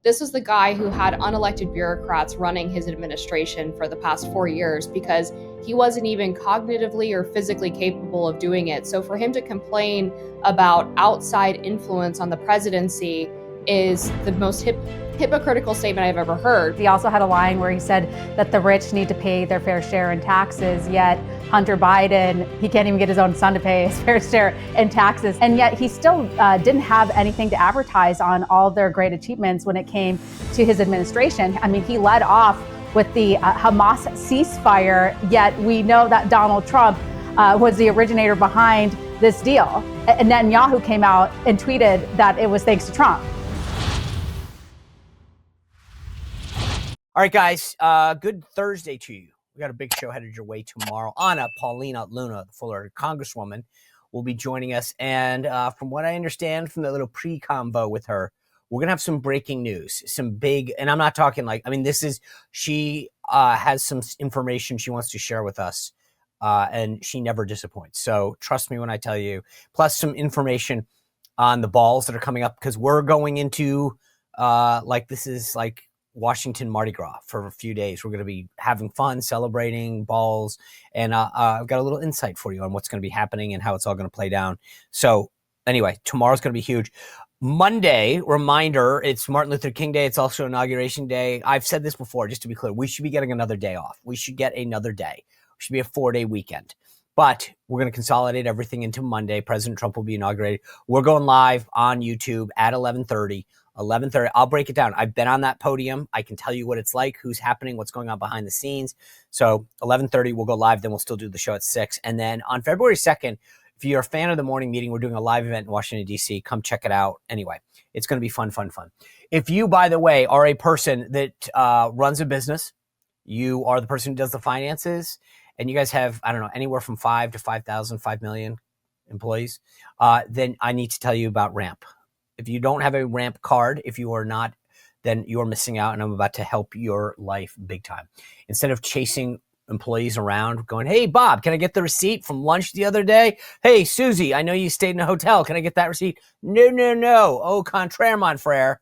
This was the guy who had unelected bureaucrats running his administration for the past 4 years because he wasn't even cognitively or physically capable of doing it. So for him to complain about outside influence on the presidency is the most hypocritical statement I've ever heard. He also had a line where he said that the rich need to pay their fair share in taxes, yet Hunter Biden, he can't even get his own son to pay his fair share in taxes. And yet he still didn't have anything to advertise on all their great achievements when it came to his administration. I mean, he led off with the Hamas ceasefire, yet we know that Donald Trump was the originator behind this deal. And Netanyahu came out and tweeted that it was thanks to Trump. All right, guys, good Thursday to you. We got a big show headed your way tomorrow. Paulina Luna, the Fuller Congresswoman, will be joining us. And from what I understand from the little pre-convo with her, we're going to have some breaking news, some big, and I'm not talking she has some information she wants to share with us, and she never disappoints. So trust me when I tell you, plus some information on the balls that are coming up, because we're going into, this is like Washington Mardi Gras for a few days. We're going to be having fun, celebrating balls, and I've got a little insight for you on what's going to be happening and how it's all going to play down. So anyway, tomorrow's going to be huge. Monday, reminder, it's Martin Luther King Day. It's also Inauguration Day. I've said this before, just to be clear, we should be getting another day off. We should get another day. It should be a 4-day weekend. But we're going to consolidate everything into Monday. President Trump will be inaugurated. We're going live on YouTube at 11:30. I'll break it down. I've been on that podium. I can tell you what it's like, who's happening, what's going on behind the scenes. So 11:30, we'll go live. Then we'll still do the show at 6. And then on February 2nd, if you're a fan of the morning meeting, we're doing a live event in Washington, D.C. Come check it out. Anyway, it's going to be fun. If you, by the way, are a person that runs a business, you are the person who does the finances, and you guys have, I don't know, anywhere from 5 to 5,000, 5 million employees, then I need to tell you about Ramp. If you don't have a Ramp card, if you are not, then you're missing out, and I'm about to help your life big time. Instead of chasing employees around going, hey, Bob, can I get the receipt from lunch the other day? Hey, Susie, I know you stayed in a hotel. Can I get that receipt? No. Au contraire, mon frere.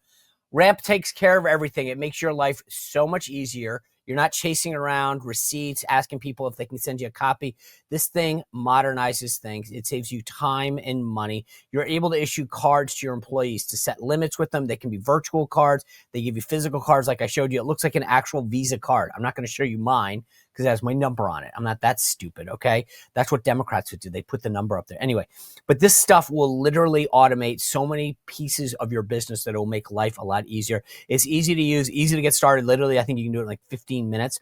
Ramp takes care of everything. It makes your life so much easier. You're not chasing around receipts, asking people if they can send you a copy. This thing modernizes things. It saves you time and money. You're able to issue cards to your employees to set limits with them. They can be virtual cards. They give you physical cards like I showed you. It looks like an actual Visa card. I'm not going to show you mine because it has my number on it. I'm not that stupid, okay? That's what Democrats would do. They put the number up there. Anyway, but this stuff will literally automate so many pieces of your business that it will make life a lot easier. It's easy to use, easy to get started. Literally, I think you can do it in like 15 minutes,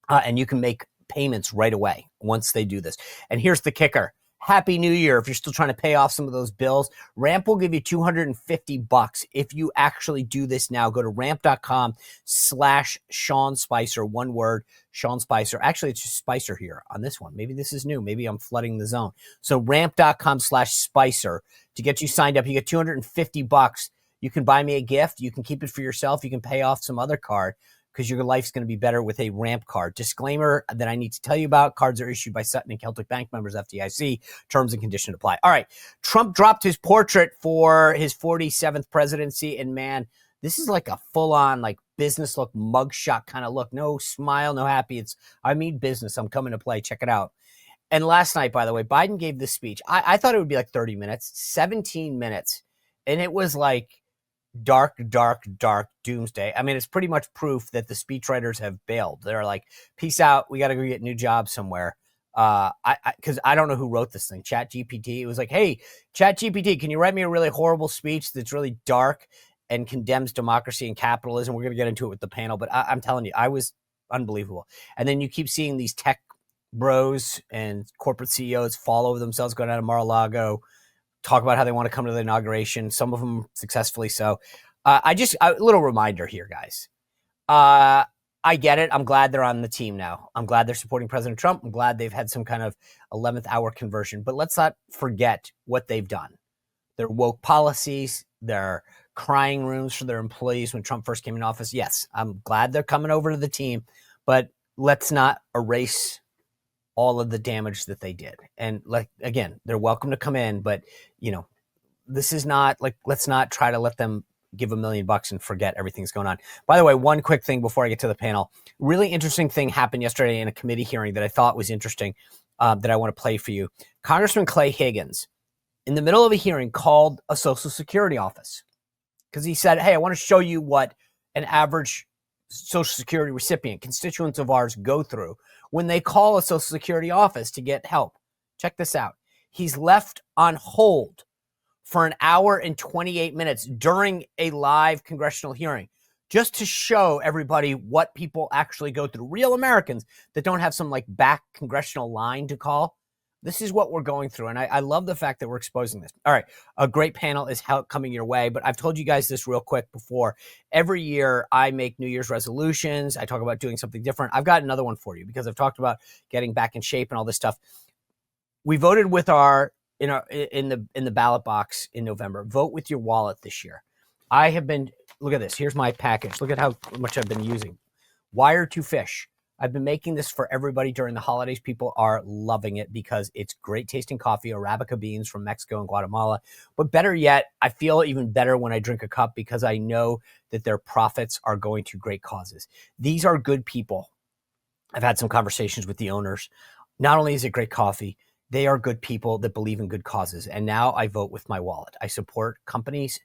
and you can make payments right away once they do this. And here's the kicker. Happy New Year. If you're still trying to pay off some of those bills, Ramp will give you $250 if you actually do this now. Go to ramp.com/Sean Spicer, one word, Sean Spicer. Actually, it's just Spicer here on this one. Maybe this is new. Maybe I'm flooding the zone. So ramp.com/Spicer to get you signed up. You get $250. You can buy me a gift. You can keep it for yourself. You can pay off some other card, because your life's going to be better with a Ramp card. Disclaimer that I need to tell you about: cards are issued by Sutton and Celtic Bank, members FDIC. Terms and conditions apply. All right. Trump dropped his portrait for his 47th presidency, and man, this is like a full-on like business look, mugshot kind of look. No smile, no happy. I mean business. I'm coming to play. Check it out. And last night, by the way, Biden gave this speech. I thought it would be like 30 minutes, 17 minutes, and it was like dark doomsday. I mean, it's pretty much proof that the speechwriters have bailed. They're like, peace out. We got to go get a new job somewhere. Because I don't know who wrote this thing. ChatGPT. It was like, hey, ChatGPT, can you write me a really horrible speech that's really dark and condemns democracy and capitalism? We're going to get into it with the panel, but I'm telling you, I was unbelievable. And then you keep seeing these tech bros and corporate CEOs fall over themselves going out of Mar-a-Lago, talk about how they want to come to the inauguration, some of them successfully so. A little reminder here, guys. I get it. I'm glad they're on the team now. I'm glad they're supporting President Trump. I'm glad they've had some kind of 11th hour conversion. But let's not forget what they've done. Their woke policies, their crying rooms for their employees when Trump first came in office. Yes, I'm glad they're coming over to the team, but let's not erase all of the damage that they did. And like, again, they're welcome to come in, but this is not like, let's not try to let them give $1 million and forget everything's going on. By the way, one quick thing before I get to the panel. Really interesting thing happened yesterday in a committee hearing that I thought was interesting that I want to play for you. Congressman Clay Higgins, in the middle of a hearing, called a Social Security office because he said, hey, I want to show you what an average Social Security recipient, constituents of ours, go through when they call a Social Security office to get help. Check this out. He's left on hold for 1 hour and 28 minutes during a live congressional hearing, just to show everybody what people actually go through. Real Americans that don't have some like back congressional line to call. This is what we're going through. And I love the fact that we're exposing this. All right. A great panel is coming your way, but I've told you guys this real quick before. Every year I make New Year's resolutions. I talk about doing something different. I've got another one for you because I've talked about getting back in shape and all this stuff. We voted with in the ballot box in November. Vote with your wallet this year. I have been, look at this. Here's my package. Look at how much I've been using. Wire to Fish. I've been making this for everybody during the holidays. People are loving it because it's great tasting coffee, Arabica beans from Mexico and Guatemala. But better yet, I feel even better when I drink a cup because I know that their profits are going to great causes. These are good people. I've had some conversations with the owners. Not only is it great coffee, they are good people that believe in good causes. And now I vote with my wallet. I support companies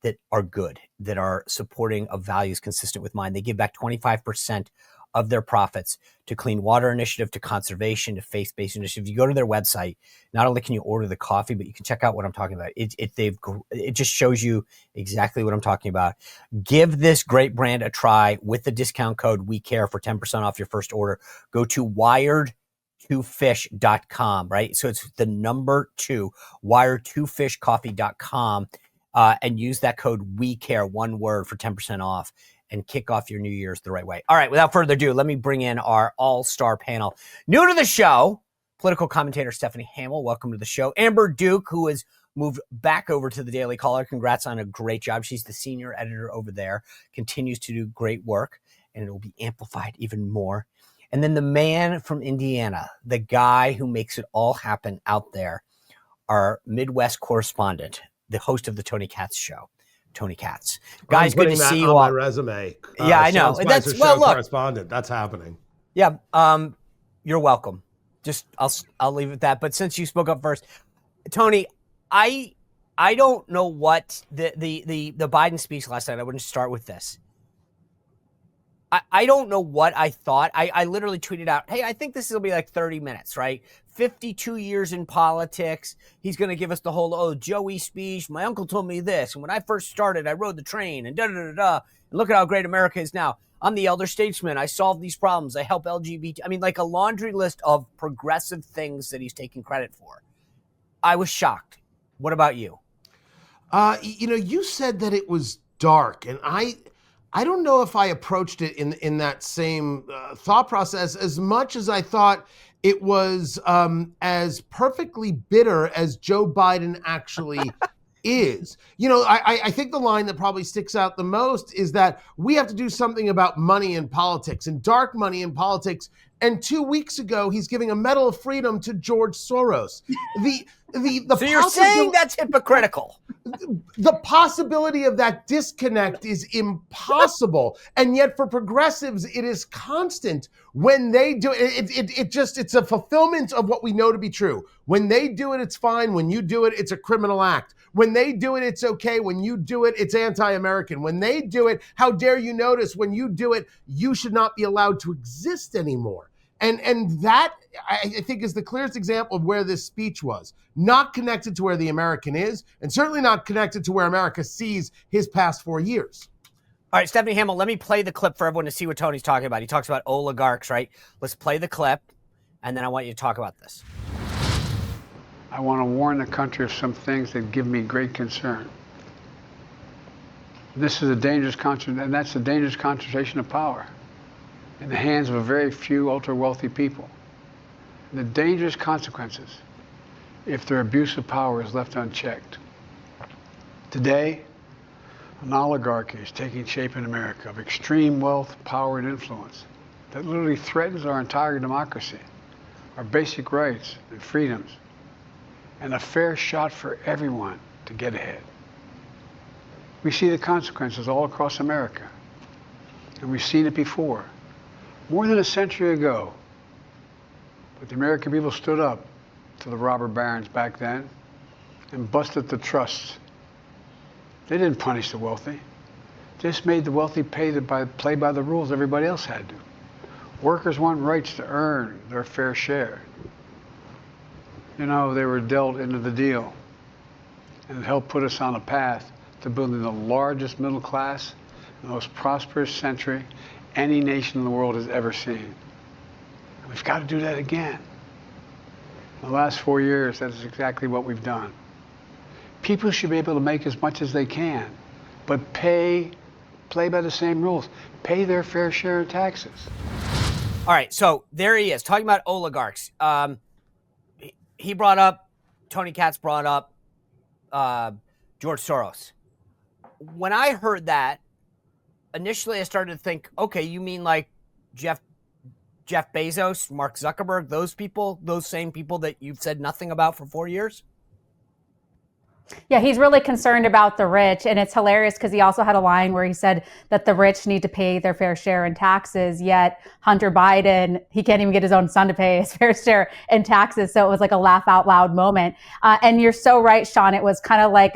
that are good, that are supporting of values consistent with mine. They give back 25% of their profits to Clean Water Initiative, to conservation, to faith-based initiatives. You go to their website, not only can you order the coffee, but you can check out what I'm talking about. It just shows you exactly what I'm talking about. Give this great brand a try with the discount code WeCare for 10% off your first order. Go to wired2fish.com, right? So it's the number 2, wired2fishcoffee.com, and use that code WeCare, one word, for 10% off. And kick off your New Year's the right way. All right, without further ado, let me bring in our all-star panel. New to the show, political commentator Stephanie Hamill. Welcome to the show. Amber Duke, who has moved back over to the Daily Caller. Congrats on a great job. She's the senior editor over there, continues to do great work, and it will be amplified even more. And then the man from Indiana, the guy who makes it all happen out there, our Midwest correspondent, the host of the Tony Katz Show, Tony Katz. Guys, good to see you all. My resume. Yeah, I know. That's look, correspondent. That's happening. Yeah, you're welcome. Just I'll leave it at that. But since you spoke up first, Tony, I don't know what the Biden speech last night. I wouldn't start with this. I don't know what I thought. I literally tweeted out, hey, I think this will be like 30 minutes, right? 52 years in politics. He's going to give us the whole, Joey speech. My uncle told me this. And when I first started, I rode the train and da-da-da-da. And look at how great America is now. I'm the elder statesman. I solve these problems. I help LGBT. I mean, like a laundry list of progressive things that he's taking credit for. I was shocked. What about you? You said that it was dark, and I don't know if I approached it in that same thought process as much as I thought it was as perfectly bitter as Joe Biden actually is. I think the line that probably sticks out the most is that we have to do something about money in politics and dark money in politics. And 2 weeks ago, he's giving a Medal of Freedom to George Soros. So you're saying that's hypocritical? The possibility of that disconnect is impossible. And yet for progressives, it is constant. When they do it, it's a fulfillment of what we know to be true. When they do it, it's fine. When you do it, it's a criminal act. When they do it, it's okay. When you do it, it's anti-American. When they do it, how dare you notice? When you do it, you should not be allowed to exist anymore. And that, I think, is the clearest example of where this speech was. Not connected to where the American is, and certainly not connected to where America sees his past 4 years. All right, Stephanie Hamill, let me play the clip for everyone to see what Tony's talking about. He talks about oligarchs, right? Let's play the clip, and then I want you to talk about this. I want to warn the country of some things that give me great concern. This is a dangerous and that's a dangerous concentration of power in the hands of a very few ultra-wealthy people. And the dangerous consequences if their abuse of power is left unchecked. Today, an oligarchy is taking shape in America of extreme wealth, power, and influence that literally threatens our entire democracy, our basic rights and freedoms, and a fair shot for everyone to get ahead. We see the consequences all across America. And we've seen it before. More than a century ago, but the American people stood up to the robber barons back then and busted the trusts. They didn't punish the wealthy. Just made the wealthy play by the rules everybody else had to. Workers want rights to earn their fair share. You know, they were dealt into the deal, and it helped put us on a path to building the largest middle class, the most prosperous century any nation in the world has ever seen. And we've got to do that again. In the last 4 years, that is exactly what we've done. People should be able to make as much as they can, but play by the same rules. Pay their fair share of taxes. All right, so there he is, talking about oligarchs. He brought up, Tony Katz brought up George Soros. When I heard that, initially I started to think, okay, you mean like Jeff Bezos, Mark Zuckerberg, those people, those same people that you've said nothing about for 4 years? Yeah, he's really concerned about the rich. And it's hilarious because he also had a line where he said that the rich need to pay their fair share in taxes. Yet Hunter Biden, he can't even get his own son to pay his fair share in taxes. So it was like a laugh out loud moment. And you're so right, Sean. It was kind of like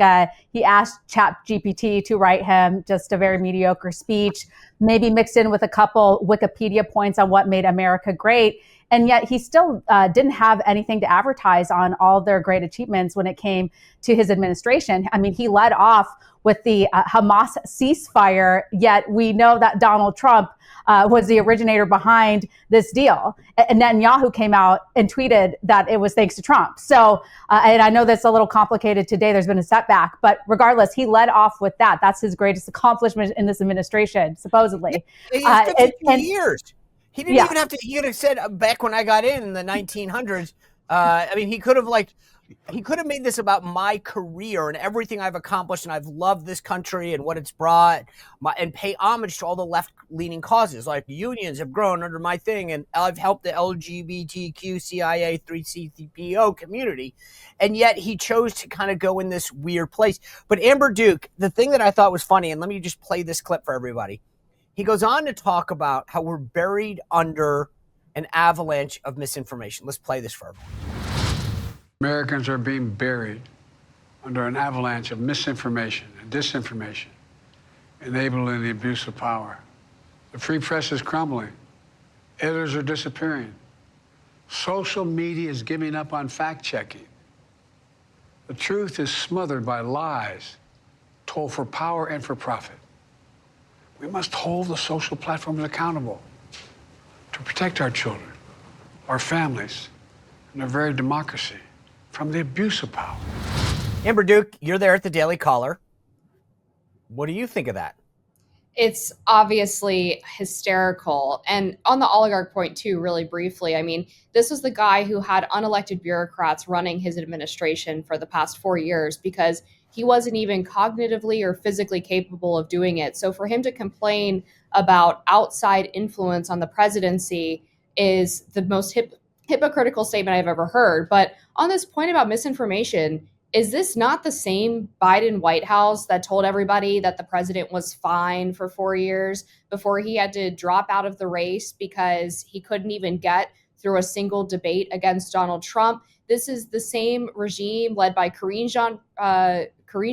he asked ChatGPT to write him just a very mediocre speech, maybe mixed in with a couple Wikipedia points on what made America great. And yet he still didn't have anything to advertise on all their great achievements when it came to his administration. I mean, he led off with the Hamas ceasefire, yet we know that Donald Trump was the originator behind this deal. And Netanyahu came out and tweeted that it was thanks to Trump. So, and I know that's a little complicated today. There's been a setback, but regardless, he led off with that. That's his greatest accomplishment in this administration, supposedly. He's 52 years. He didn't even have to. He could have said back when I got in the 1900s. I mean, he could have made this about my career and everything I've accomplished, and I've loved this country and what it's brought, and pay homage to all the left-leaning causes, like unions have grown under my thing, and I've helped the LGBTQ, CIA, 3CPO community, and yet he chose to kind of go in this weird place. But Amber Duke, the thing that I thought was funny, and let me just play this clip for everybody. He goes on to talk about how we're buried under an avalanche of misinformation. Let's play this for everyone. Americans are being buried under an avalanche of misinformation and disinformation, enabling the abuse of power. The free press is crumbling. Editors are disappearing. Social media is giving up on fact-checking. The truth is smothered by lies told for power and for profit. We must hold the social platforms accountable to protect our children, our families, and our very democracy from the abuse of power. Amber Duke, you're there at the Daily Caller. What do you think of that? It's obviously hysterical. And on the oligarch point too, really briefly, I mean, this was the guy who had unelected bureaucrats running his administration for the past 4 years because he wasn't even cognitively or physically capable of doing it. So for him to complain about outside influence on the presidency is the most hypocritical statement I've ever heard. But on this point about misinformation, is this not the same Biden White House that told everybody that the president was fine for 4 years before he had to drop out of the race because he couldn't even get through a single debate against Donald Trump? This is the same regime led by Karine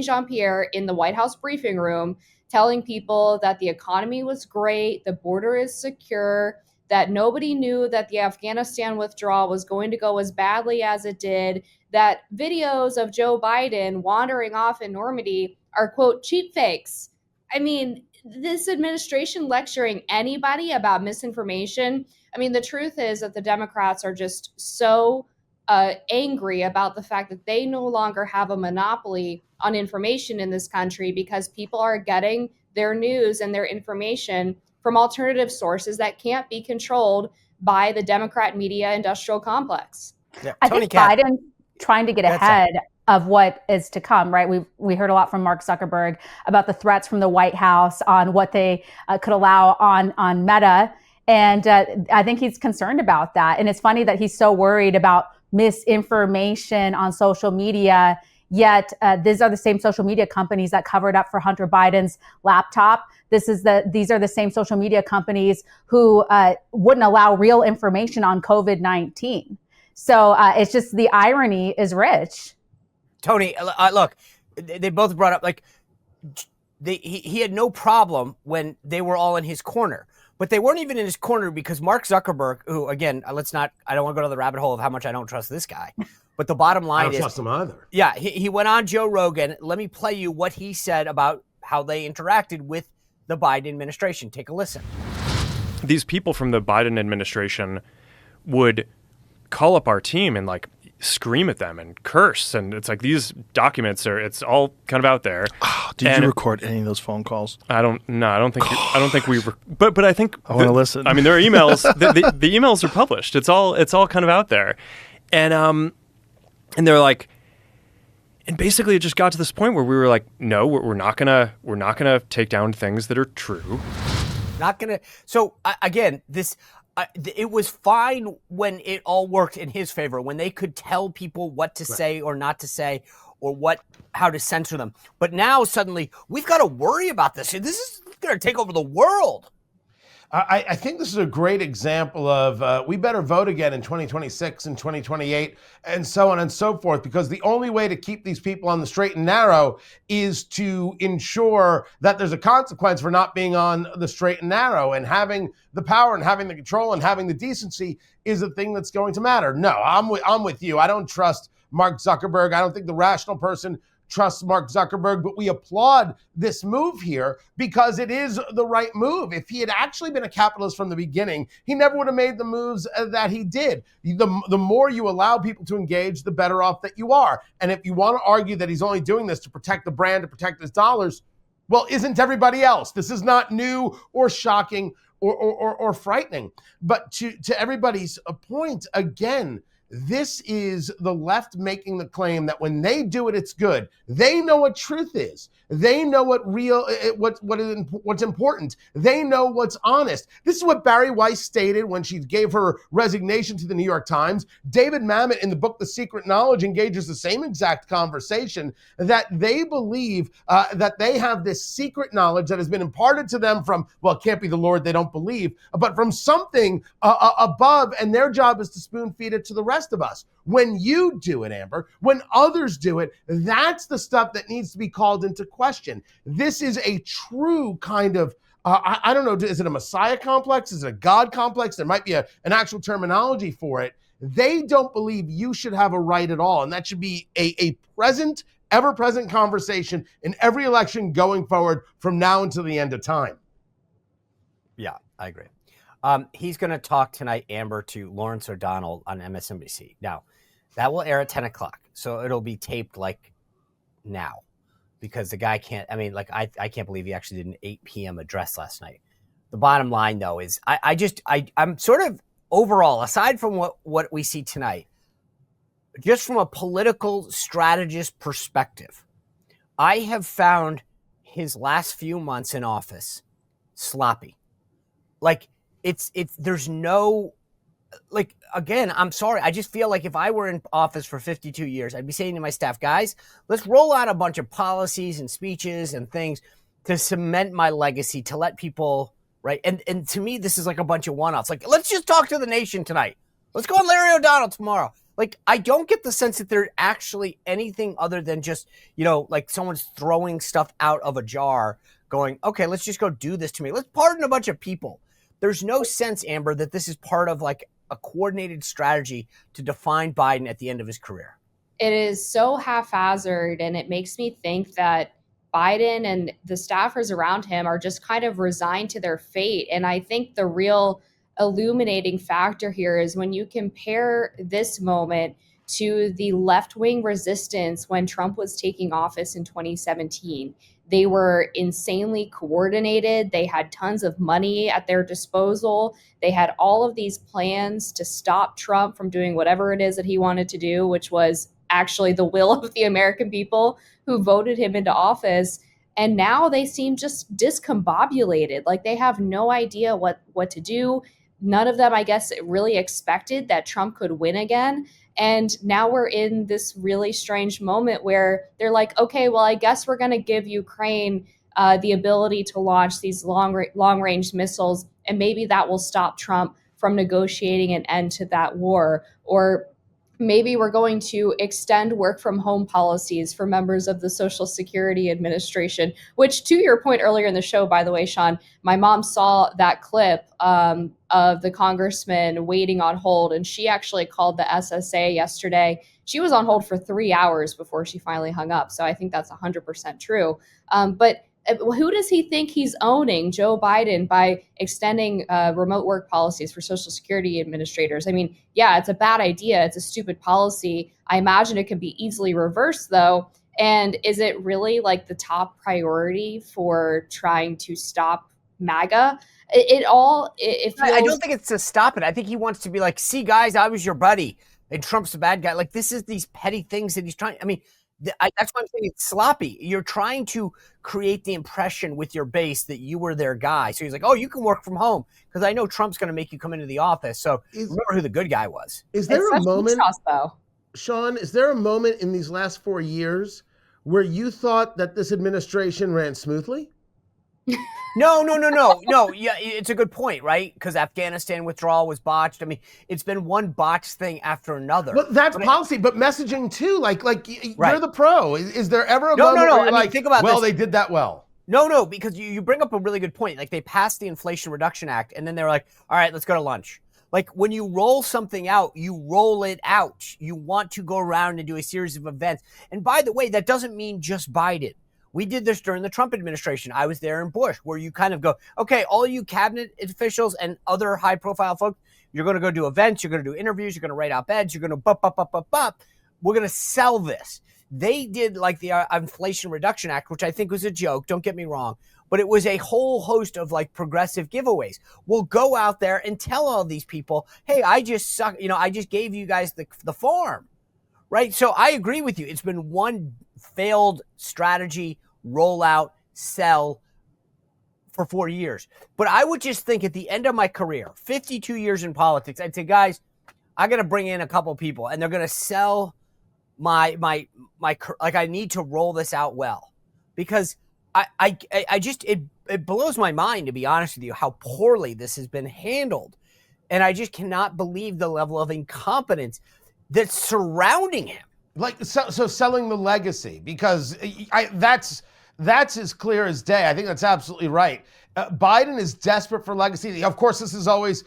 Jean-Pierre in the White House briefing room telling people that the economy was great, the border is secure, that nobody knew that the Afghanistan withdrawal was going to go as badly as it did, that videos of Joe Biden wandering off in Normandy are, quote, cheap fakes. I mean, this administration lecturing anybody about misinformation. I mean, the truth is that the Democrats are just so angry about the fact that they no longer have a monopoly on information in this country because people are getting their news and their information from alternative sources that can't be controlled by the Democrat media industrial complex. Yeah, I think Biden's trying to get ahead of what is to come, right? We heard a lot from Mark Zuckerberg about the threats from the White House on what they could allow on Meta. And I think he's concerned about that. And it's funny that he's so worried about misinformation on social media, Yet these are the same social media companies that covered up for Hunter Biden's laptop. These are the same social media companies who wouldn't allow real information on COVID-19. So it's just the irony is rich. Tony, look, they both brought up like he had no problem when they were all in his corner. But they weren't even in his corner because Mark Zuckerberg, who, again, I don't want to go to the rabbit hole of how much I don't trust this guy. But the bottom line is, I don't trust him either. Yeah, he went on Joe Rogan. Let me play you what he said about how they interacted with the Biden administration. Take a listen. These people from the Biden administration would call up our team and like scream at them and curse, and it's like these documents it's all kind of out there. Oh, did you record any of those phone calls? I don't think we but I think I want to listen. I mean, there are emails. the emails are published. It's all kind of out there, and they're like, and basically it just got to this point where we were like, no, we're not gonna take down things that are true. Not gonna. So again, this. It was fine when it all worked in his favor, when they could tell people what to say or not to say, or how to censor them. But now suddenly we've got to worry about this. This is going to take over the world. I think this is a great example of we better vote again in 2026 and 2028 and so on and so forth, because the only way to keep these people on the straight and narrow is to ensure that there's a consequence for not being on the straight and narrow, and having the power and having the control and having the decency is the thing that's going to matter. No, I'm with you. I don't trust Mark Zuckerberg. I don't think the rational person trusts Mark Zuckerberg, but we applaud this move here because it is the right move. If he had actually been a capitalist from the beginning, he never would have made the moves that he did. The more you allow people to engage, the better off that you are. And if you want to argue that he's only doing this to protect the brand, to protect his dollars, well, isn't everybody else? This is not new or shocking or frightening. But to everybody's point, again, this is the left making the claim that when they do it, it's good. They know what truth is. They know what's important. They know what's honest. This is what Barry Weiss stated when she gave her resignation to the New York Times. David Mamet in the book The Secret Knowledge engages the same exact conversation, that they believe that they have this secret knowledge that has been imparted to them from, well, it can't be the Lord, they don't believe, but from something above, and their job is to spoon feed it to the rest of us. When you do it, Amber, when others do it, that's the stuff that needs to be called into question. This is a true kind of, I don't know, is it a Messiah complex? Is it a God complex? There might be an actual terminology for it. They don't believe you should have a right at all. And that should be a present, ever-present conversation in every election going forward from now until the end of time. Yeah, I agree. He's going to talk tonight, Amber, to Lawrence O'Donnell on MSNBC. Now, that will air at 10 o'clock, so it'll be taped like now, because the guy can't, I can't believe he actually did an 8 p.m. address last night. The bottom line, though, is I'm sort of overall, aside from what we see tonight, just from a political strategist perspective, I have found his last few months in office sloppy. Like, there's no, like, again, I'm sorry. I just feel like if I were in office for 52 years, I'd be saying to my staff, guys, let's roll out a bunch of policies and speeches and things to cement my legacy, to let people, right? And to me, this is like a bunch of one-offs. Like, let's just talk to the nation tonight. Let's go on Larry O'Donnell tomorrow. Like, I don't get the sense that they're actually anything other than just, like someone's throwing stuff out of a jar going, okay, let's just go do this to me. Let's pardon a bunch of people. There's no sense, Amber, that this is part of like a coordinated strategy to define Biden at the end of his career. It is so haphazard, and it makes me think that Biden and the staffers around him are just kind of resigned to their fate. And I think the real illuminating factor here is when you compare this moment to the left-wing resistance when Trump was taking office in 2017. They were insanely coordinated. They had tons of money at their disposal. They had all of these plans to stop Trump from doing whatever it is that he wanted to do, which was actually the will of the American people who voted him into office. And now they seem just discombobulated. Like, they have no idea what to do. none of them, I guess, really expected that Trump could win again. And now we're in this really strange moment where they're like, okay, well, I guess we're going to give Ukraine the ability to launch these long-range missiles, and maybe that will stop Trump from negotiating an end to that war. Or maybe we're going to extend work from home policies for members of the Social Security Administration, which, to your point earlier in the show, by the way, Sean, my mom saw that clip of the congressman waiting on hold, and she actually called the SSA yesterday. She was on hold for 3 hours before she finally hung up. So I think that's 100% true. But who does he think he's owning, Joe Biden, by extending remote work policies for Social Security administrators? I mean, yeah, it's a bad idea. It's a stupid policy. I imagine it could be easily reversed, though. And is it really like the top priority for trying to stop MAGA? It feels... I don't think it's to stop it. I think he wants to be like, see, guys, I was your buddy, and Trump's the bad guy. Like, this is these petty things that he's trying. I mean, that's why I'm saying it's sloppy. You're trying to create the impression with your base that you were their guy. So he's like, oh, you can work from home because I know Trump's going to make you come into the office. So remember who the good guy was. Is there a moment, though, Sean, is there a moment in these last 4 years where you thought that this administration ran smoothly? No. Yeah, it's a good point, right? Because Afghanistan withdrawal was botched. I mean, it's been one botched thing after another. Well, that's policy, but messaging too. Like you're the pro. Is there ever a moment where you're like, think about well, this. they did that well? No, because you bring up a really good point. Like, they passed the Inflation Reduction Act, and then they were like, all right, let's go to lunch. Like, when you roll something out, you roll it out. You want to go around and do a series of events. And by the way, that doesn't mean just Biden. We did this during the Trump administration. I was there in Bush, where you kind of go, okay, all you cabinet officials and other high-profile folks, you're going to go do events, you're going to do interviews, you're going to write op-eds, you're going to bup. We're going to sell this. They did like the Inflation Reduction Act, which I think was a joke, don't get me wrong, but it was a whole host of like progressive giveaways. We'll go out there and tell all these people, hey, I just suck, I just gave you guys the farm. Right? So I agree with you. It's been one failed strategy, rollout, sell for 4 years. But I would just think at the end of my career, 52 years in politics, I'd say, guys, I got to bring in a couple people and they're going to sell my like, I need to roll this out well, because I just, it blows my mind, to be honest with you, how poorly this has been handled. And I just cannot believe the level of incompetence that's surrounding him. Like, so selling the legacy, because that's as clear as day. I think that's absolutely right. Biden is desperate for legacy. Of course, this has always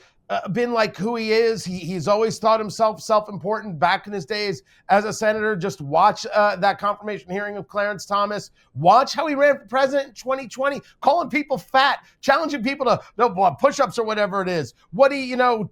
been like who he is. He's always thought himself self-important back in his days as a senator. Just watch that confirmation hearing of Clarence Thomas. Watch how he ran for president in 2020, calling people fat, challenging people to push-ups or whatever it is.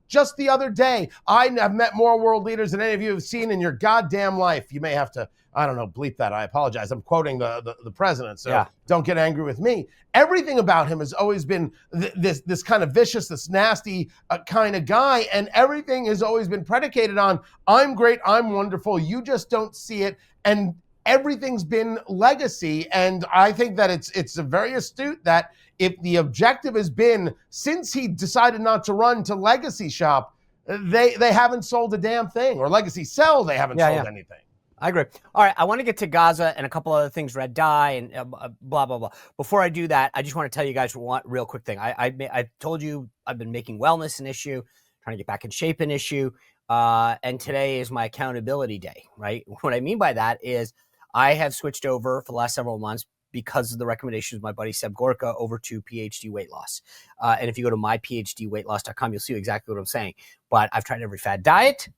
Just the other day, I have met more world leaders than any of you have seen in your goddamn life. You may have to, I don't know, bleep that. I apologize. I'm quoting the president, so Don't get angry with me. Everything about him has always been this kind of vicious, this nasty kind of guy, and everything has always been predicated on, I'm great, I'm wonderful, you just don't see it, and everything's been legacy. And I think that it's very astute that if the objective has been, since he decided not to run, to legacy shop, they haven't sold a damn thing, or legacy sell, they haven't sold anything. I agree. All right, I want to get to Gaza and a couple other things, red dye and blah, blah, blah. Before I do that, I just want to tell you guys one real quick thing. I told you I've been making wellness an issue, trying to get back in shape an issue, and today is my accountability day, right? What I mean by that is I have switched over for the last several months, because of the recommendations of my buddy Seb Gorka, over to PhD weight loss. And if you go to myphdweightloss.com, you'll see exactly what I'm saying. But I've tried every fad diet.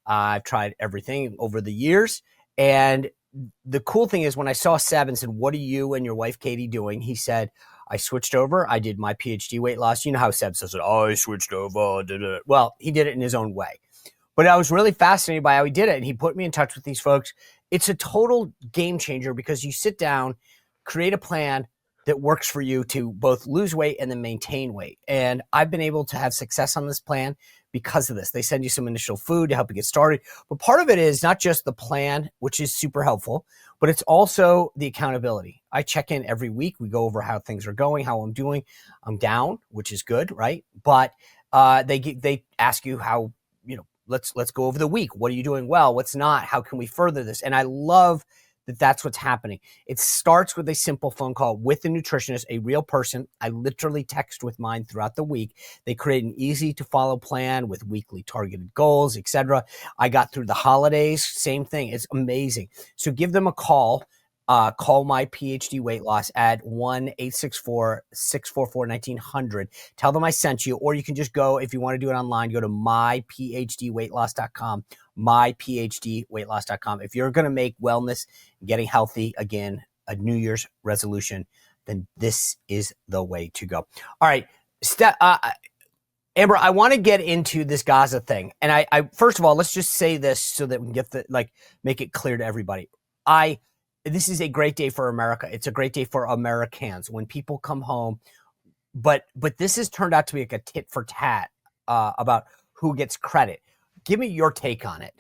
I've tried everything over the years. And the cool thing is, when I saw Seb and said, what are you and your wife Katie doing? He said, I switched over. I did my PhD weight loss. You know how Seb says it, I switched over. Well, he did it in his own way. But I was really fascinated by how he did it. And he put me in touch with these folks. It's a total game changer, because you sit down, create a plan, that works for you to both lose weight and then maintain weight. And I've been able to have success on this plan because of this. They send you some initial food to help you get started. But part of it is not just the plan, which is super helpful, but it's also the accountability. I check in every week. We go over how things are going, how I'm doing. I'm down, which is good, right? But they ask you how, let's go over the week. What are you doing well? What's not? How can we further this? And I love that's what's happening. It starts with a simple phone call with a nutritionist, a real person. I literally text with mine throughout the week. They create an easy to follow plan with weekly targeted goals, etc. I got through the holidays, same thing. It's amazing. So give them a call. Call My PhD Weight Loss at 1-864-644-1900. Tell them I sent you, or you can just go, if you want to do it online, go to myphdweightloss.com, myphdweightloss.com. If you're going to make wellness, getting healthy, again, a New Year's resolution, then this is the way to go. All right, Amber, I want to get into this Gaza thing. And I first of all, let's just say this so that we can get make it clear to everybody. This is a great day for America. It's a great day for Americans when people come home. But this has turned out to be like a tit for tat about who gets credit. Give me your take on it.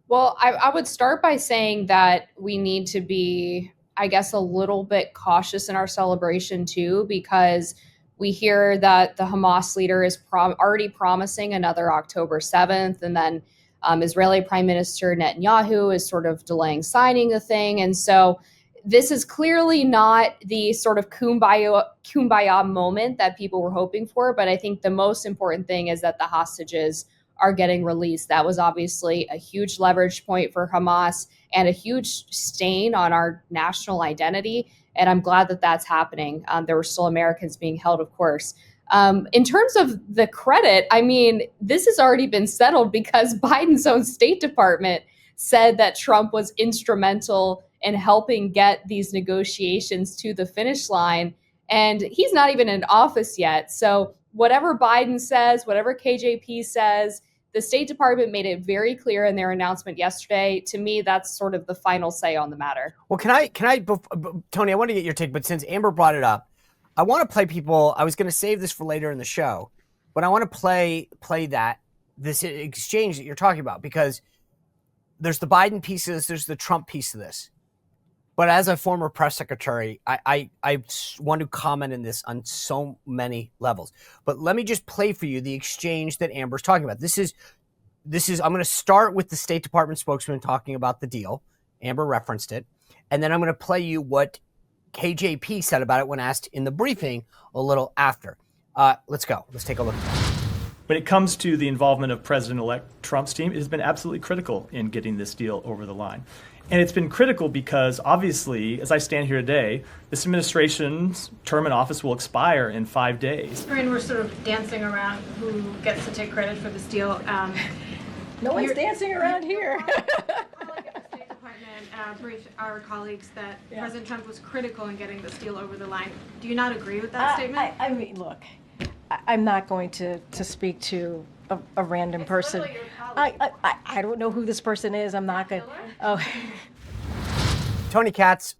Well, I would start by saying that we need to be, I guess, a little bit cautious in our celebration too, because we hear that the Hamas leader is already promising another October 7th, and then Israeli Prime Minister Netanyahu is sort of delaying signing the thing. And so this is clearly not the sort of kumbaya moment that people were hoping for. But I think the most important thing is that the hostages are getting released. That was obviously a huge leverage point for Hamas and a huge stain on our national identity. And I'm glad that that's happening. There were still Americans being held, of course. In terms of the credit, I mean, this has already been settled because Biden's own State Department said that Trump was instrumental in helping get these negotiations to the finish line. And he's not even in office yet. So whatever Biden says, whatever KJP says, the State Department made it very clear in their announcement yesterday. To me, that's sort of the final say on the matter. Well, can I, Tony, I want to get your take, but since Amber brought it up, I want to play people. I was going to save this for later in the show, but I want to play this exchange that you're talking about, because there's the Biden piece of this, there's the Trump piece of this. But as a former press secretary, I want to comment on this on so many levels. But let me just play for you the exchange that Amber's talking about. This is. I'm going to start with the State Department spokesman talking about the deal. Amber referenced it, and then I'm going to play you what KJP said about it when asked in the briefing a little after. Let's go. Let's take a look. When it comes to the involvement of President-elect Trump's team, it has been absolutely critical in getting this deal over the line. And it's been critical because, obviously, as I stand here today, this administration's term in office will expire in 5 days. And we're sort of dancing around who gets to take credit for this deal. No one's dancing around here. Briefed our colleagues that President Trump was critical in getting this deal over the line. Do you not agree with that statement? I mean, look, I'm not going to speak to a random person. I don't know who this person is. I'm not going to. Oh. Tony Katz,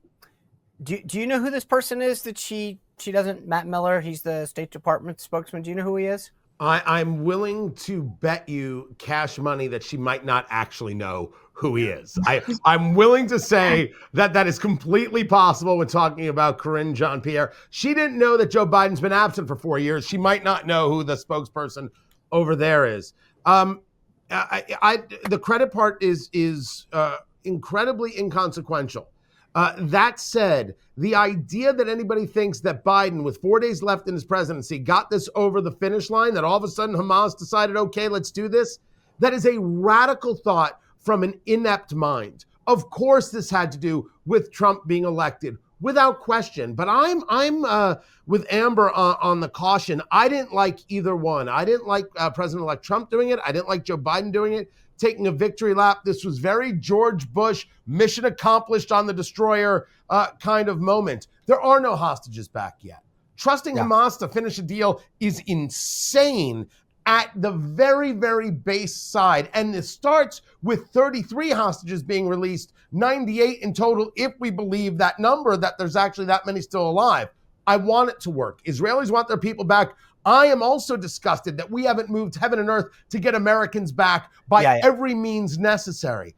do you know who this person is that she doesn't? Matt Miller, he's the State Department spokesman. Do you know who he is? I'm willing to bet you cash money that she might not actually know who he is. I'm willing to say that is completely possible when talking about Karine Jean-Pierre. She didn't know that Joe Biden's been absent for 4 years. She might not know who the spokesperson over there is. The credit part is incredibly inconsequential. That said, the idea that anybody thinks that Biden, with 4 days left in his presidency, got this over the finish line, that all of a sudden Hamas decided, okay, let's do this, that is a radical thought from an inept mind. Of course, this had to do with Trump being elected, without question. But I'm with Amber on the caution. I didn't like either one. I didn't like President-elect Trump doing it. I didn't like Joe Biden doing it, taking a victory lap. This was very George Bush, mission accomplished on the destroyer kind of moment. There are no hostages back yet. Trusting Hamas to finish a deal is insane. at the very, very base side. And it starts with 33 hostages being released, 98 in total, if we believe that number, that there's actually that many still alive. I want it to work. Israelis want their people back. I am also disgusted that we haven't moved heaven and earth to get Americans back by every means necessary.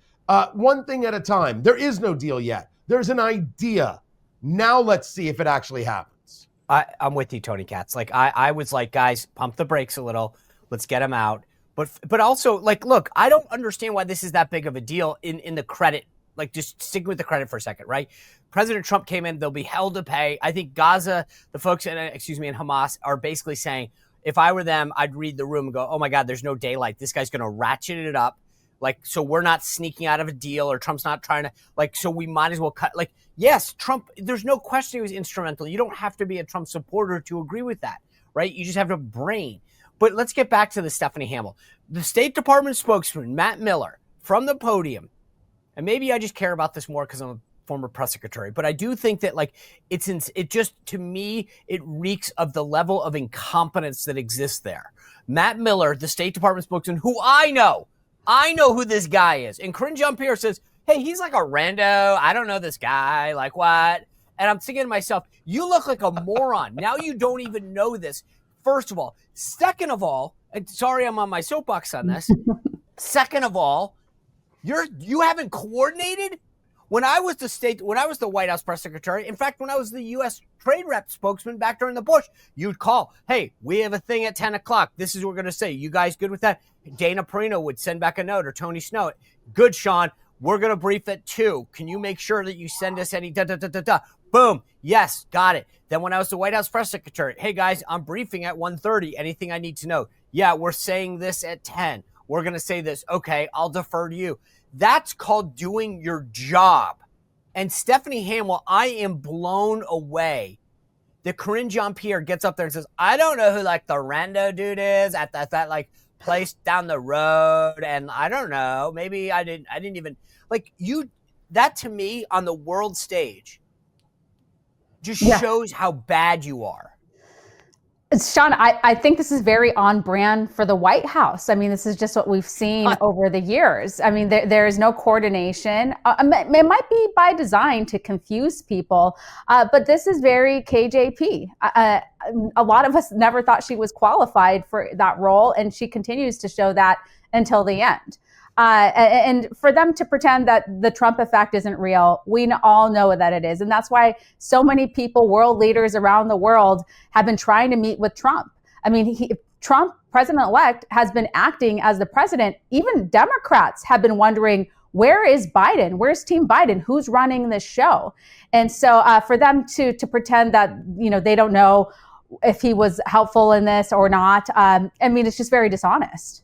One thing at a time. There is no deal yet. There's an idea. Now let's see if it actually happens. I'm with you, Tony Katz. Like I was like, guys, pump the brakes a little. Let's get him out. But also, like, look, I don't understand why this is that big of a deal in the credit. Like, just sticking with the credit for a second, right? President Trump came in. They'll be held to pay. I think Gaza, the folks in Hamas are basically saying, if I were them, I'd read the room and go, oh my God, there's no daylight. This guy's going to ratchet it up. Like, so we're not sneaking out of a deal, or Trump's not trying to, like, so we might as well cut. Like, yes, Trump, there's no question he was instrumental. You don't have to be a Trump supporter to agree with that, right? You just have to brain. But let's get back to the Stephanie Hamill. The State Department spokesman, Matt Miller, from the podium, and maybe I just care about this more because I'm a former press secretary, but I do think that, like, it just, to me, it reeks of the level of incompetence that exists there. Matt Miller, the State Department spokesman, who I know who this guy is. And Corinne Jean-Pierre says, hey, he's like a rando. I don't know this guy. Like, what? And I'm thinking to myself, you look like a moron. Now you don't even know this. First of all. Second of all, and sorry I'm on my soapbox on this. Second of all, you haven't coordinated? When I was the White House press secretary, in fact, when I was the U.S. trade rep spokesman back during the Bush, you'd call, hey, we have a thing at 10 o'clock. This is what we're going to say. You guys good with that? Dana Perino would send back a note, or Tony Snow. Good, Sean. We're going to brief at 2. Can you make sure that you send us any da-da-da-da-da? Boom. Yes, got it. Then when I was the White House press secretary, hey, guys, I'm briefing at 1:30. Anything I need to know? Yeah, we're saying this at 10. We're going to say this. Okay, I'll defer to you. That's called doing your job. And Stephanie Hamill, I am blown away that Corinne Jean-Pierre gets up there and says, I don't know who, like, the rando dude is at that like, place down the road. And I don't know. Maybe I didn't even, like, that to me on the world stage just shows how bad you are. Sean, I think this is very on brand for the White House. I mean, this is just what we've seen over the years. I mean, there is no coordination. It might be by design to confuse people, but this is very KJP. A lot of us never thought she was qualified for that role, and she continues to show that until the end. And for them to pretend that the Trump effect isn't real, we all know that it is. And that's why so many people, world leaders around the world, have been trying to meet with Trump. I mean, Trump, president-elect, has been acting as the president. Even Democrats have been wondering, where is Biden? Where's Team Biden? Who's running this show? And so for them to pretend that, they don't know if he was helpful in this or not, I mean, it's just very dishonest.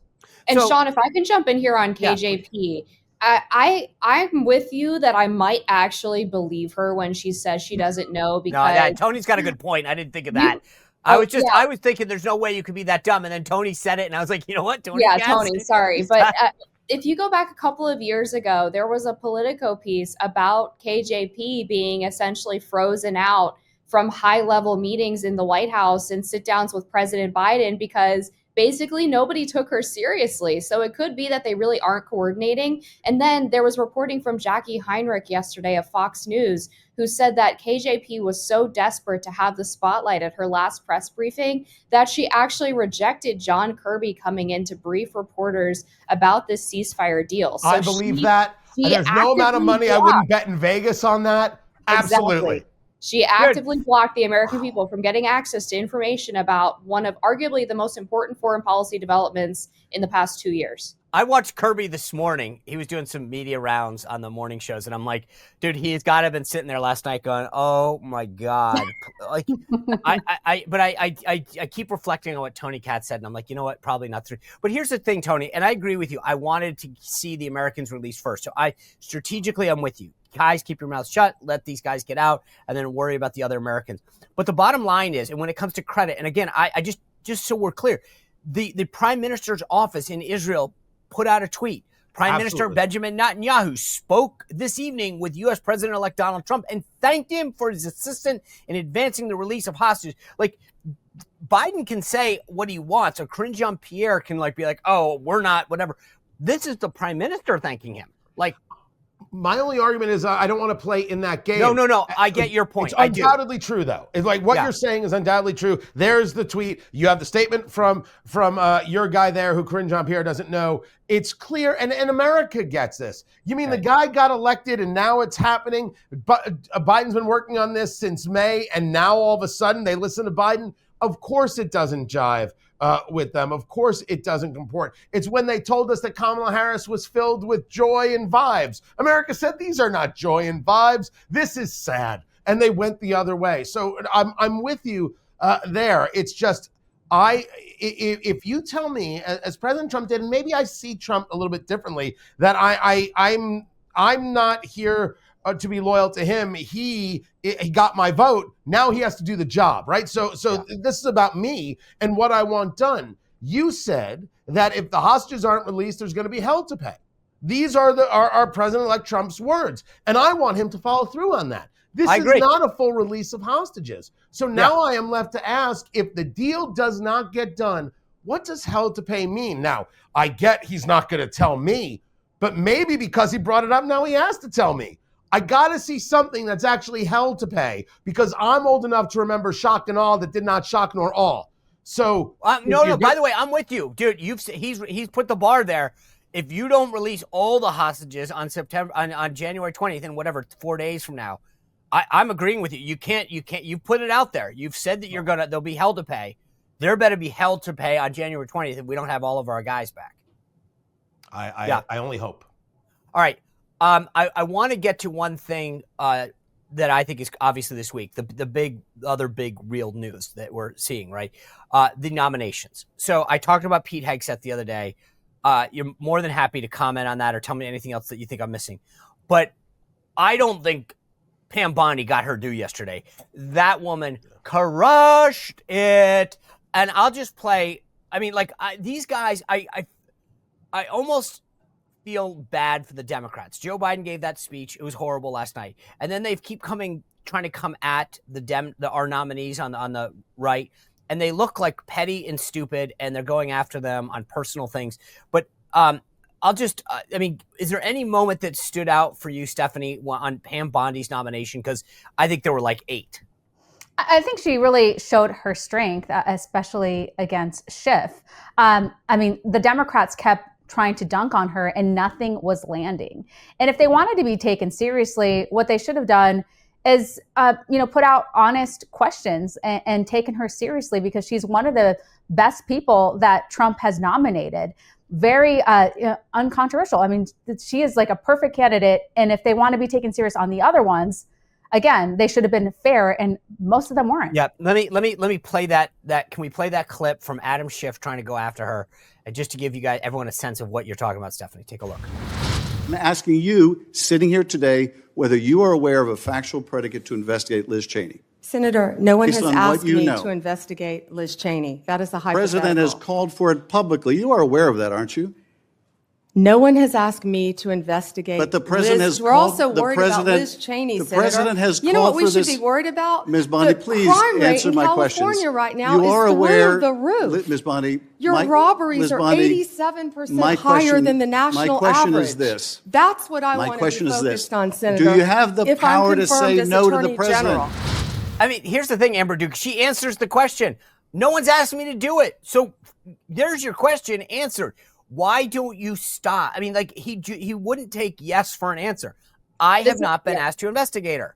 And Sean, if I can jump in here on KJP, I'm with you that I might actually believe her when she says she doesn't know, because Tony's got a good point. I didn't think of that. I was thinking there's no way you could be that dumb, and then Tony said it, and I was like, you know what, Tony? Yeah, Tony, sorry, but if you go back a couple of years ago, there was a Politico piece about KJP being essentially frozen out from high-level meetings in the White House and sit-downs with President Biden because basically nobody took her seriously. So it could be that they really aren't coordinating. And then there was reporting from Jackie Heinrich yesterday of Fox News, who said that KJP was so desperate to have the spotlight at her last press briefing that she actually rejected John Kirby coming in to brief reporters about this ceasefire deal. So I believe that. There's no amount of money I wouldn't bet in Vegas on that. Absolutely. Exactly. She actively blocked the American people from getting access to information about one of arguably the most important foreign policy developments in the past 2 years. I watched Kirby this morning. He was doing some media rounds on the morning shows, and I'm like, dude, he's got to have been sitting there last night going, oh my God. Like, I keep reflecting on what Tony Katz said, and I'm like, you know what? Probably not true. But here's the thing, Tony, and I agree with you. I wanted to see the Americans released first. So I'm with you. Guys, keep your mouth shut, let these guys get out, and then worry about the other Americans. But the bottom line is, and when it comes to credit, and again, I just so we're clear, the Prime Minister's office in Israel put out a tweet. Prime Minister Benjamin Netanyahu spoke this evening with U.S. President-elect Donald Trump and thanked him for his assistance in advancing the release of hostages. Like, Biden can say what he wants, or Karine Jean-Pierre can be like, oh, we're not, whatever. This is the prime minister thanking him. My only argument is I don't want to play in that game. No. I get your point. It's undoubtedly true, though. It's what you're saying is undoubtedly true. There's the tweet. You have the statement from your guy there who Karine Jean-Pierre doesn't know. It's clear, and America gets this. You mean the guy got elected and now it's happening? But Biden's been working on this since May, and now all of a sudden they listen to Biden? Of course it doesn't jive with them. Of course it doesn't comport. It's when they told us that Kamala Harris was filled with joy and vibes. America said, these are not joy and vibes. This is sad. And they went the other way. So I'm with you there. It's just, if you tell me, as President Trump did, and maybe I see Trump a little bit differently, that I'm not here to be loyal to him. He got my vote. Now he has to do the job, right? So this is about me and what I want done. You said that if the hostages aren't released, there's going to be hell to pay. These are our President-elect Trump's words, and I want him to follow through on that. This is not a full release of hostages. So now I am left to ask, if the deal does not get done, what does hell to pay mean? Now, I get he's not going to tell me, but maybe because he brought it up, now he has to tell me. I got to see something that's actually hell to pay, because I'm old enough to remember shock and awe that did not shock nor awe. So no. By the way, I'm with you, dude. He's put the bar there. If you don't release all the hostages on January 20th, and whatever 4 days from now, I'm agreeing with you. You can't. You put it out there. You've said that there'll be hell to pay. There better be hell to pay on January 20th if we don't have all of our guys back. I only hope. All right. I want to get to one thing that I think is obviously this week, the other big real news that we're seeing, right? The nominations. So I talked about Pete Hegseth the other day. You're more than happy to comment on that or tell me anything else that you think I'm missing. But I don't think Pam Bondi got her due yesterday. That woman crushed it. And I'll just play. I mean, these guys, I almost feel bad for the Democrats. Joe Biden gave that speech. It was horrible last night. And then they keep trying to come at our nominees on the right. And they look like petty and stupid, and they're going after them on personal things. But is there any moment that stood out for you, Stephanie, on Pam Bondi's nomination? Because I think there were 8. I think she really showed her strength, especially against Schiff. The Democrats kept trying to dunk on her and nothing was landing. And if they wanted to be taken seriously, what they should have done is, put out honest questions and taken her seriously, because she's one of the best people that Trump has nominated. Very uncontroversial. She is a perfect candidate. And if they want to be taken serious on the other ones, again, they should have been fair, and most of them weren't. Yeah, let me play that. Can we play that clip from Adam Schiff trying to go after her, and just to give everyone a sense of what you're talking about, Stephanie? Take a look. I'm asking you, sitting here today, whether you are aware of a factual predicate to investigate Liz Cheney. Senator, no one Based has on asked what you me know. to investigate Liz Cheney. That is a The hypothetical. president has called for it publicly. You are aware of that, aren't you? No one has asked me to investigate. But the president Liz. has We're called, also the worried president, about Liz Cheney, the Senator. president has You know what called we for should this. be worried about? Ms. Bondi, the please crime rate answer in my California questions. right now You is are through aware, the roof. Ms. Bondi, Your robberies Ms. are Bondi, 87% higher than the national average. My question is this. That's what I My want to question be is focused this. on, Senator. Do you have the if power I'm to confirmed say as no to the Attorney president? General. Here's the thing, Amber Duke. She answers the question. No one's asked me to do it. So there's your question answered. Why don't you stop? He wouldn't take yes for an answer. I have not been asked to investigate her.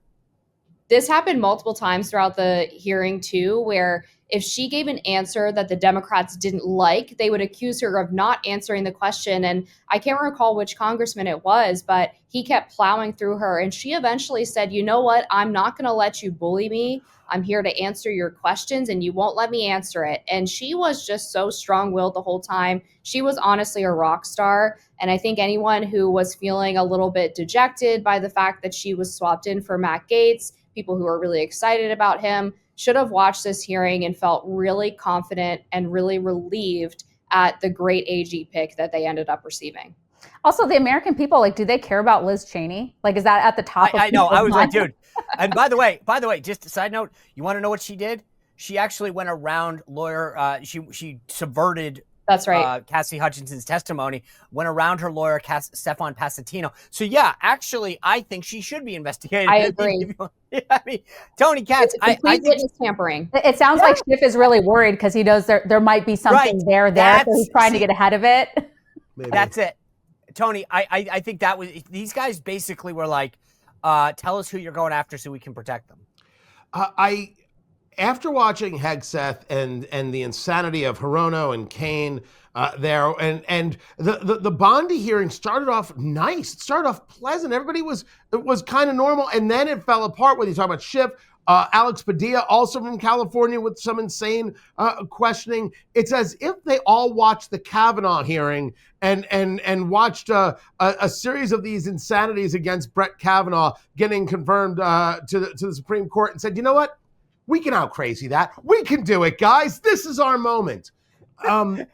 This happened multiple times throughout the hearing, too, where if she gave an answer that the Democrats didn't like, they would accuse her of not answering the question. And I can't recall which congressman it was, but he kept plowing through her. And she eventually said, you know what? I'm not going to let you bully me. I'm here to answer your questions, and you won't let me answer it. And she was just so strong-willed the whole time. She was honestly a rock star. And I think anyone who was feeling a little bit dejected by the fact that she was swapped in for Matt Gaetz, people who are really excited about him, should have watched this hearing and felt really confident and really relieved at the great AG pick that they ended up receiving. Also, the American people, do they care about Liz Cheney? Is that at the top of I know. I was mind? like, dude. And by the way, just a side note, you want to know what she did? she actually went around lawyer. She subverted. That's right. Cassie Hutchinson's testimony, went around her lawyer, Stefan Passantino. So yeah, actually, I think she should be investigated. I agree. I mean, Tony Katz, I think witness tampering. It sounds like Schiff is really worried because he knows there might be something there. So he's trying to get ahead of it. Maybe. That's it. Tony, I think that was, these guys basically were like, tell us who you're going after so we can protect them. After watching Hegseth and the insanity of Hirono and Kane there, and the Bondi hearing started off nice. It started off pleasant. Everybody was kind of normal, and then it fell apart when you talk about Schiff. Alex Padilla, also from California, with some insane questioning. It's as if they all watched the Kavanaugh hearing and watched a series of these insanities against Brett Kavanaugh getting confirmed to the Supreme Court, and said, you know what? We can out-crazy that. We can do it, guys. This is our moment. There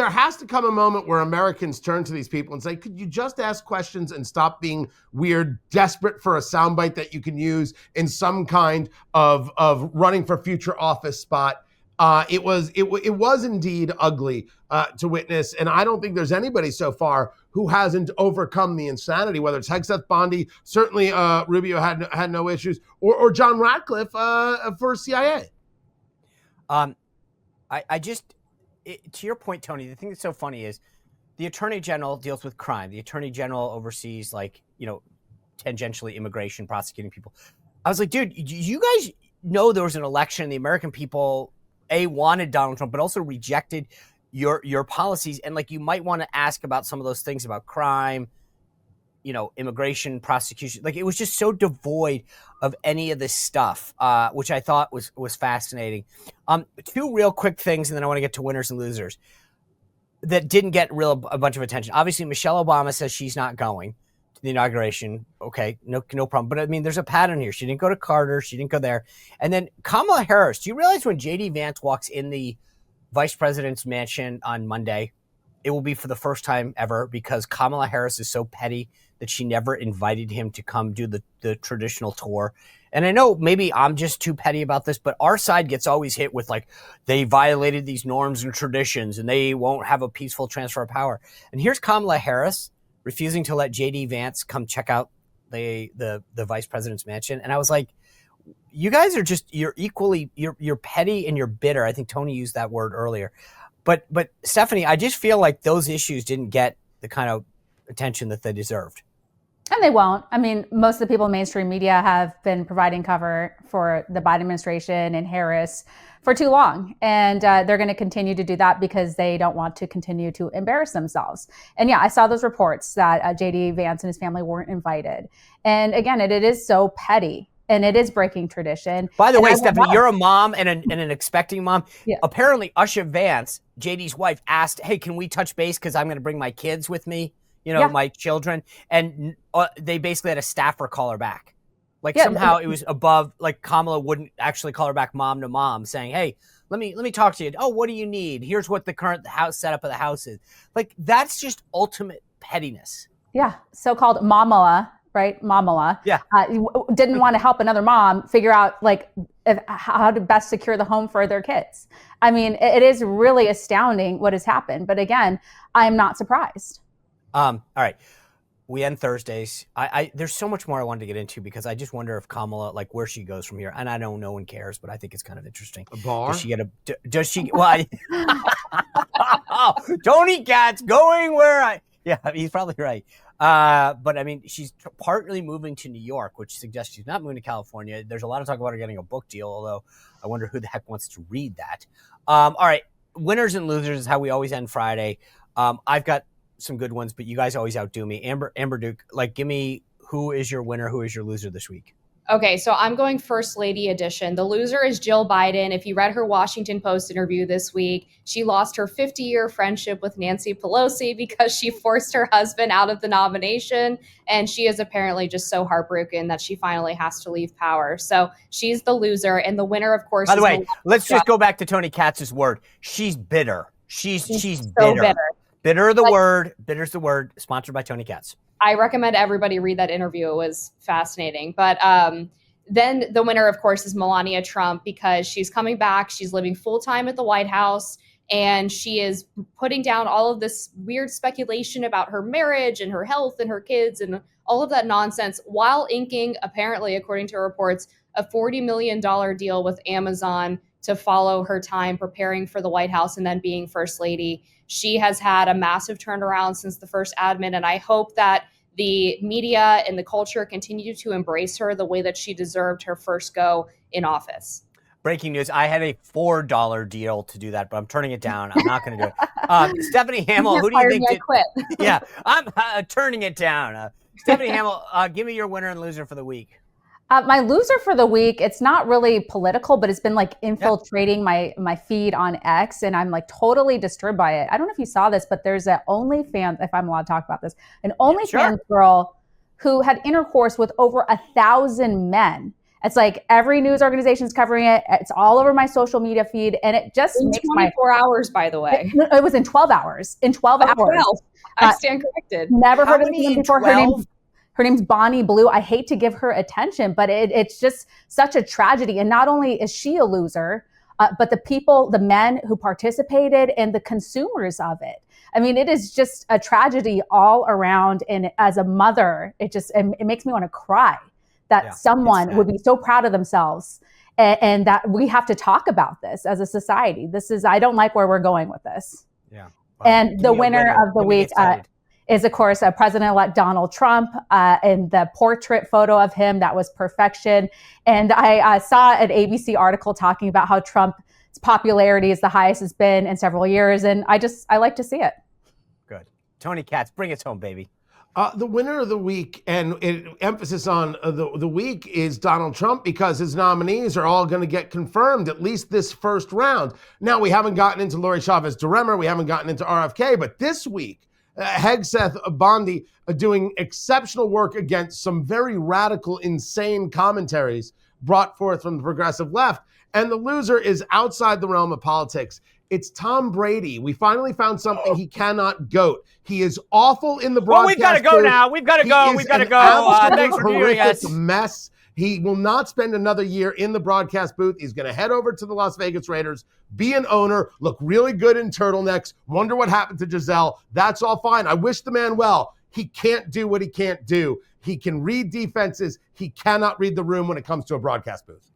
has to come a moment where Americans turn to these people and say, could you just ask questions and stop being weird, desperate for a soundbite that you can use in some kind of running for future office spot? It was indeed ugly to witness, and I don't think there's anybody so far who hasn't overcome the insanity. Whether it's Hegseth, Bondi, certainly Rubio had no issues, or John Ratcliffe for CIA. To your point, Tony, the thing that's so funny is the Attorney General deals with crime. The Attorney General oversees, tangentially immigration, prosecuting people. I was like, dude, you guys know there was an election. The American people wanted Donald Trump, but also rejected your policies. And you might want to ask about some of those things about crime, immigration, prosecution. It was just so devoid of any of this stuff, which I thought was fascinating. Two real quick things, and then I want to get to winners and losers that didn't get a bunch of attention. Obviously, Michelle Obama says she's not going to the inauguration. Okay, no problem. But I mean, there's a pattern here. She didn't go to Carter. She didn't go there. And then Kamala Harris. Do you realize when J.D. Vance walks in the vice president's mansion on Monday, it will be for the first time ever because Kamala Harris is so petty that she never invited him to come do the traditional tour. And I know maybe I'm just too petty about this, but our side gets always hit with they violated these norms and traditions and they won't have a peaceful transfer of power. And here's Kamala Harris refusing to let J.D. Vance come check out the vice president's mansion. And I was like, you guys are you're petty and you're bitter. I think Tony used that word earlier. But Stephanie, I just feel like those issues didn't get the kind of attention that they deserved. And they won't. I mean, most of the people in mainstream media have been providing cover for the Biden administration and Harris for too long. And they're going to continue to do that because they don't want to continue to embarrass themselves. And yeah, I saw those reports that J.D. Vance and his family weren't invited. And again, it is so petty. And it is breaking tradition. By the way, Stephanie, you're a mom and an expecting mom. Yeah. Apparently, Usha Vance, JD's wife, asked, hey, can we touch base because I'm going to bring my kids with me, my children. And they basically had a staffer call her back. Somehow it was above, Kamala wouldn't actually call her back mom to mom saying, hey, let me talk to you. Oh, what do you need? Here's what the current house setup of the house is. That's just ultimate pettiness. Yeah, so-called mamala. Right, mamala. Yeah, didn't want to help another mom figure out how to best secure the home for their kids. I mean, it is really astounding what has happened. But again, I am not surprised. All right, we end Thursdays. There's so much more I wanted to get into because I just wonder if Kamala, where she goes from here. And I know no one cares, but I think it's kind of interesting. A bar? Does she? Well, Tony Katz going where yeah, he's probably right. But I mean, she's partly moving to New York, which suggests she's not moving to California. There's a lot of talk about her getting a book deal, although I wonder who the heck wants to read that. All right, winners and losers is how we always end Friday. I've got some good ones, but you guys always outdo me. Amber Duke, give me who is your winner, who is your loser this week? Okay, so I'm going First Lady edition. The loser is Jill Biden. If you read her Washington Post interview this week, she lost her 50-year friendship with Nancy Pelosi because she forced her husband out of the nomination. And she is apparently just so heartbroken that she finally has to leave power. So she's the loser. And the winner, of course, by the way, let's just go back to Tony Katz's word. She's bitter. She's so bitter. Bitter's the word, sponsored by Tony Katz. I recommend everybody read that interview. It was fascinating. But Then the winner, of course, is Melania Trump, because she's coming back. She's living full time at the White House, and she is putting down all of this weird speculation about her marriage and her health and her kids and all of that nonsense, while inking, apparently, according to reports, a $40 million deal with Amazon to follow her time preparing for the White House and then being First Lady. She has had a massive turnaround since the first admin, and I hope that the media and the culture continue to embrace her the way that she deserved her first go in office. Breaking news, I had a $4 deal to do that, but I'm turning it down. I'm not going to do it. Stephanie Hamill, who do you think did? Quit. Yeah, I'm turning it down. Stephanie Hamill, give me your winner and loser for the week. My loser for the week, it's not really political, but it's been like infiltrating my feed on X, and I'm like totally disturbed by it. I don't know if you saw this, but there's an OnlyFans, if I'm allowed to talk about this, an OnlyFans girl who had intercourse with over 1,000 men. It's like every news organization is covering it. It's all over my social media feed, and it just in makes 24 hours, by the way. It was in 12 hours. In 12 hours. 12. I stand corrected. Never heard of it before. Her name's Bonnie Blue. I hate to give her attention, but it's just such a tragedy. And not only is she a loser, but the people, the men who participated and the consumers of it. I mean, it is just a tragedy all around. And as a mother, it makes me want to cry that someone would be so proud of themselves, and that we have to talk about this as a society. I don't like where we're going with this. Yeah. Well, and the winner of the week is, of course, President-elect Donald Trump, and the portrait photo of him, that was perfection. And I saw an ABC article talking about how Trump's popularity is the highest it's been in several years, and I like to see it. Good. Tony Katz, bring us home, baby. The winner of the week, and emphasis on the week, is Donald Trump, because his nominees are all going to get confirmed, at least this first round. Now, we haven't gotten into Lori Chavez-DeRemer, we haven't gotten into RFK, but this week, Hegseth Bondi doing exceptional work against some very radical, insane commentaries brought forth from the progressive left. And the loser is outside the realm of politics. It's Tom Brady. We finally found something he cannot goat. He is awful in the broadcast. Well, we've got to go now. We've got to go. We've got to go. Thanks for doing us. Mess. He will not spend another year in the broadcast booth. He's going to head over to the Las Vegas Raiders, be an owner, look really good in turtlenecks, wonder what happened to Giselle. That's all fine. I wish the man well. He can't do what he can't do. He can read defenses. He cannot read the room when it comes to a broadcast booth.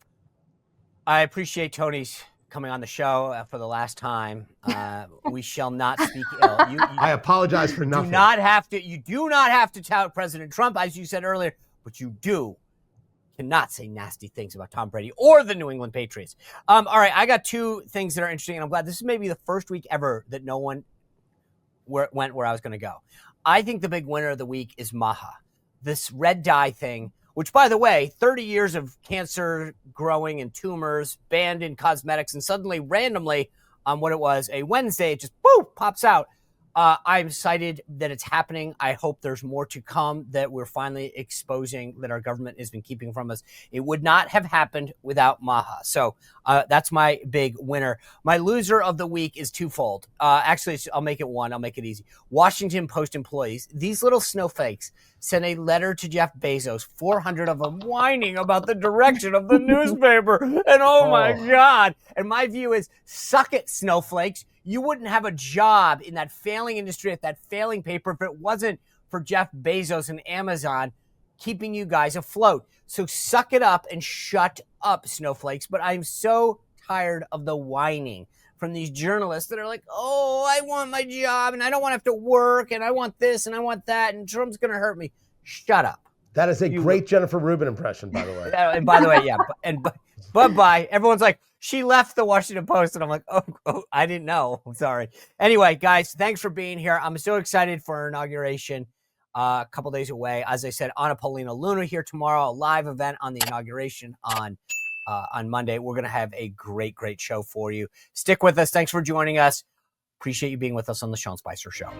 I appreciate Tony's coming on the show for the last time. We shall not speak ill. I apologize for nothing. You do not have to tout President Trump, as you said earlier, but you cannot say nasty things about Tom Brady or the New England Patriots. All right, I got two things that are interesting, and I'm glad this is maybe the first week ever that no one went where I was going to go. I think the big winner of the week is Maha, this red dye thing, which, by the way, 30 years of cancer growing and tumors, banned in cosmetics, and suddenly, randomly, on what it was, a Wednesday, it just, pops out. I'm excited that it's happening. I hope there's more to come that we're finally exposing that our government has been keeping from us. It would not have happened without Maha. So that's my big winner. My loser of the week is twofold. Actually, I'll make it one. I'll make it easy. Washington Post employees, these little snowflakes, sent a letter to Jeff Bezos, 400 of them, whining about the direction of the newspaper. And oh my God. And my view is, suck it, snowflakes. You wouldn't have a job in that failing industry at that failing paper if it wasn't for Jeff Bezos and Amazon keeping you guys afloat. So suck it up and shut up, snowflakes. But I'm so tired of the whining from these journalists that are like, oh, I want my job and I don't want to have to work and I want this and I want that and Trump's going to hurt me. Shut up. That is a great Jennifer Rubin impression, by the way. And by the way, yeah. And bye. Everyone's like, she left the Washington Post. And I'm like, oh, I didn't know. I'm sorry. Anyway, guys, thanks for being here. I'm so excited for our inauguration a couple days away. As I said, Anna Paulina Luna here tomorrow, a live event on the inauguration on Monday. We're going to have a great, great show for you. Stick with us. Thanks for joining us. Appreciate you being with us on the Sean Spicer Show.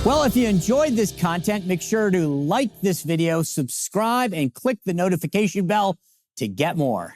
Well, if you enjoyed this content, make sure to like this video, subscribe, and click the notification bell to get more.